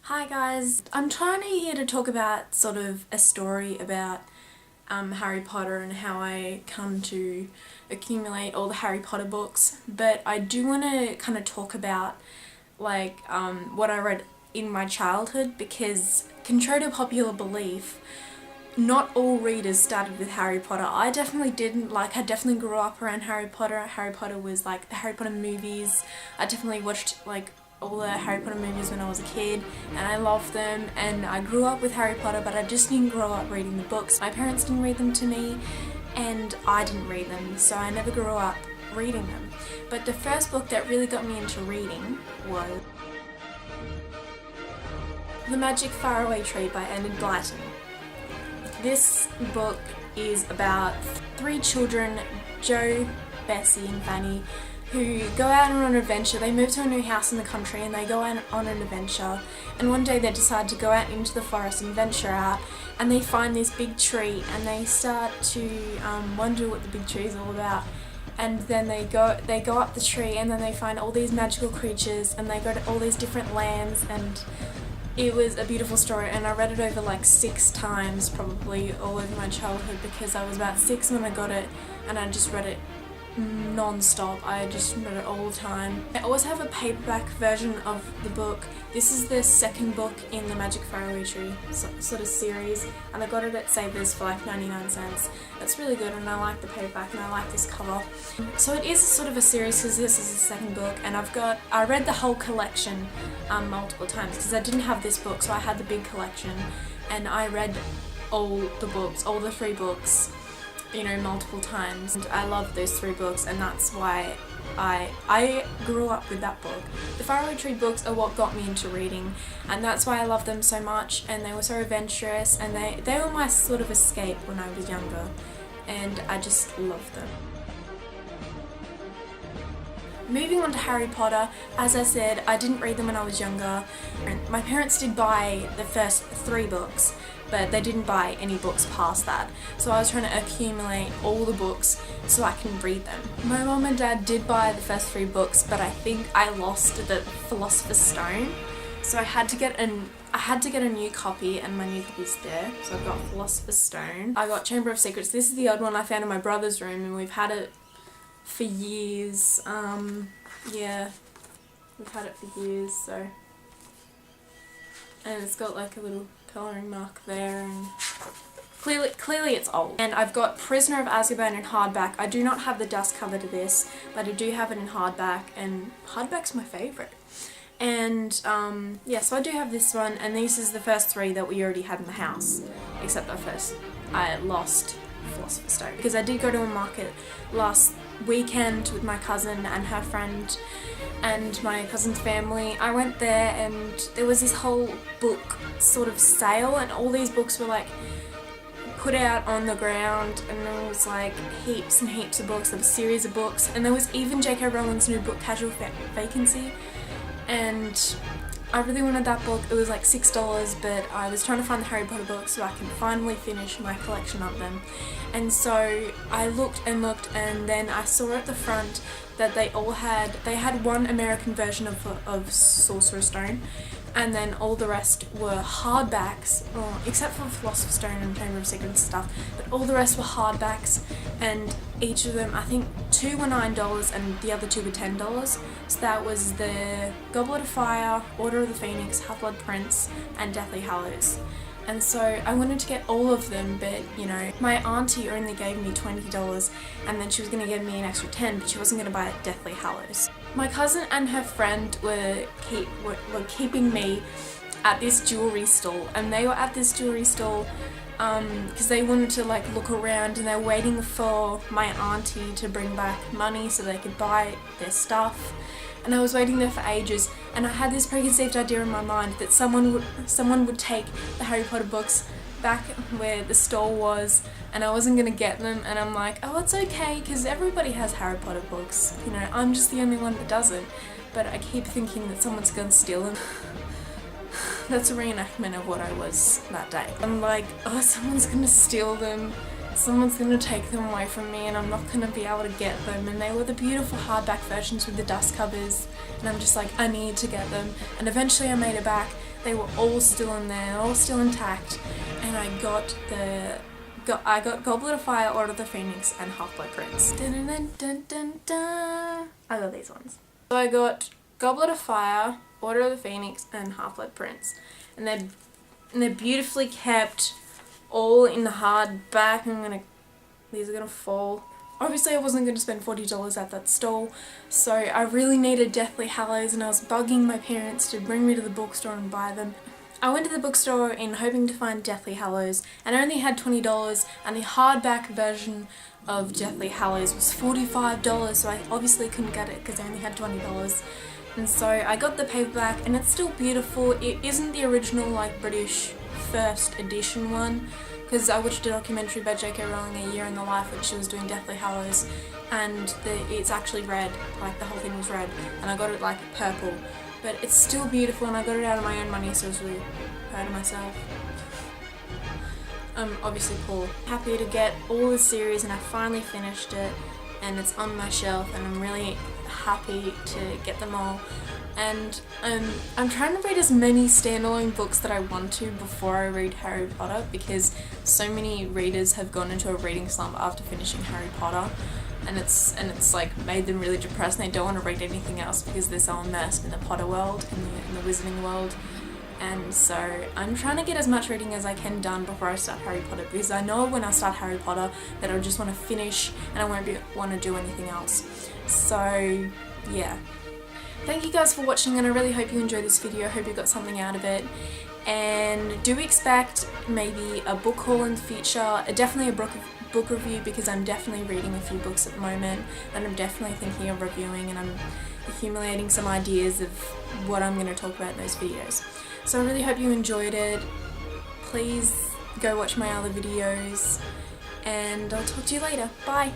Hi guys, I'm trying here to talk about sort of a story about Harry Potter and how I come to accumulate all the Harry Potter books, but I do want to kind of talk about what I read in my childhood, because contrary to popular belief, not all readers started with Harry Potter. I definitely didn't. I definitely grew up around Harry Potter. Harry Potter was the Harry Potter movies. I definitely watched all the Harry Potter movies when I was a kid, and I loved them, and I grew up with Harry Potter, but I just didn't grow up reading the books. My parents didn't read them to me, and I didn't read them, so I never grew up reading them. But the first book that really got me into reading was The Magic Faraway Tree by Enid Blyton. This book is about three children, Jo, Bessie and Fanny, who go out on an adventure. They move to a new house in the country and they go out on an adventure, and one day they decide to go out into the forest and venture out, and they find this big tree and they start to wonder what the big tree is all about. And then they go up the tree, and then they find all these magical creatures, and they go to all these different lands, and it was a beautiful story, and I read it over 6 times probably all over my childhood, because I was about 6 when I got it, and I just read it non-stop. I just read it all the time. I always have a paperback version of the book. This is the second book in the Magic Faraway Tree sort of series, and I got it at Savers for 99 cents. It's really good, and I like the paperback, and I like this cover. So it is sort of a series, because this is the second book, and I read the whole collection multiple times, because I didn't have this book, so I had the big collection, and I read all the books, all the 3 books, multiple times. And I love those 3 books, and that's why I grew up with that book. The Faraway Tree books are what got me into reading, and that's why I love them so much, and they were so adventurous, and they were my sort of escape when I was younger, and I just loved them. Moving on to Harry Potter, as I said, I didn't read them when I was younger. My parents did buy the first 3 books, but they didn't buy any books past that. So I was trying to accumulate all the books so I can read them. My mom and dad did buy the first 3 books, but I think I lost the Philosopher's Stone. So I had to get a new copy, and my new copy's there. So I've got Philosopher's Stone. I got Chamber of Secrets. This is the odd one I found in my brother's room, and we've had it for years. Yeah, we've had it for years, so. And it's got a little colouring mark there, and clearly it's old. And I've got Prisoner of Azkaban in hardback. I do not have the dust cover to this, but I do have it in hardback, and hardback's my favourite. And yeah, so I do have this one, and this is the first 3 that we already had in the house, except I lost Philosopher's Stone, because I did go to a market last weekend with my cousin and her friend and my cousin's family. I went there, and there was this whole book sort of sale, and all these books were put out on the ground, and there was heaps and heaps of books, a series of books, and there was even J.K. Rowling's new book, Casual Vacancy, and I really wanted that book. It was $6, but I was trying to find the Harry Potter books so I can finally finish my collection of them. And so I looked and looked, and then I saw at the front that they had one American version of Sorcerer's Stone, and then all the rest were hardbacks, except for Philosopher's Stone and Chamber of Secrets and stuff, but all the rest were hardbacks, and each of them, I think 2 were $9 and the other 2 were $10. So that was the Goblet of Fire, Order of the Phoenix, Half-Blood Prince, and Deathly Hallows. And so I wanted to get all of them, but my auntie only gave me $20, and then she was going to give me an extra 10, but she wasn't going to buy Deathly Hallows. My cousin and her friend were keeping me at this jewellery stall, and they were at this jewellery stall because they wanted to look around, and they were waiting for my auntie to bring back money so they could buy their stuff. And I was waiting there for ages, and I had this preconceived idea in my mind that someone would take the Harry Potter books back where the stall was, and I wasn't going to get them, and I'm like, oh, it's okay, because everybody has Harry Potter books, I'm just the only one that doesn't, but I keep thinking that someone's going to steal them. That's a reenactment of what I was that day. I'm like, oh, someone's going to steal them, someone's going to take them away from me, and I'm not going to be able to get them. And they were the beautiful hardback versions with the dust covers, and I'm just like, I need to get them. And eventually I made it back, They were all still in there, all still intact, and I got Goblet of Fire, Order of the Phoenix, and Half-Blood Prince. Dun, dun, dun, dun, dun. I got these ones. So I got Goblet of Fire, Order of the Phoenix, and Half-Blood Prince, and they're beautifully kept, all in the hardback. These are gonna fall. Obviously I wasn't going to spend $40 at that stall, so I really needed Deathly Hallows, and I was bugging my parents to bring me to the bookstore and buy them. I went to the bookstore in hoping to find Deathly Hallows, and I only had $20, and the hardback version of Deathly Hallows was $45, so I obviously couldn't get it because I only had $20. And so I got the paperback, and it's still beautiful. It isn't the original, like, British first edition one, because I watched a documentary by J.K. Rowling, A Year in the Life, when she was doing Deathly Hallows, and it's actually red, like the whole thing was red, and I got it like purple. But it's still beautiful, and I got it out of my own money, so I was really proud of myself. I'm obviously poor. Happy to get all the series, and I finally finished it, and it's on my shelf, and I'm really happy to get them all. And I'm trying to read as many standalone books that I want to before I read Harry Potter, because so many readers have gone into a reading slump after finishing Harry Potter, and it's like made them really depressed, and they don't want to read anything else because they're so immersed in the Potter world and in the Wizarding world. And so I'm trying to get as much reading as I can done before I start Harry Potter, because I know when I start Harry Potter that I'll just want to finish and I won't want to do anything else. So yeah. Thank you guys for watching, and I really hope you enjoyed this video. I hope you got something out of it. And do expect maybe a book haul in the future, definitely a book review, because I'm definitely reading a few books at the moment, and I'm definitely thinking of reviewing, and I'm accumulating some ideas of what I'm going to talk about in those videos. So I really hope you enjoyed it. Please go watch my other videos, and I'll talk to you later. Bye!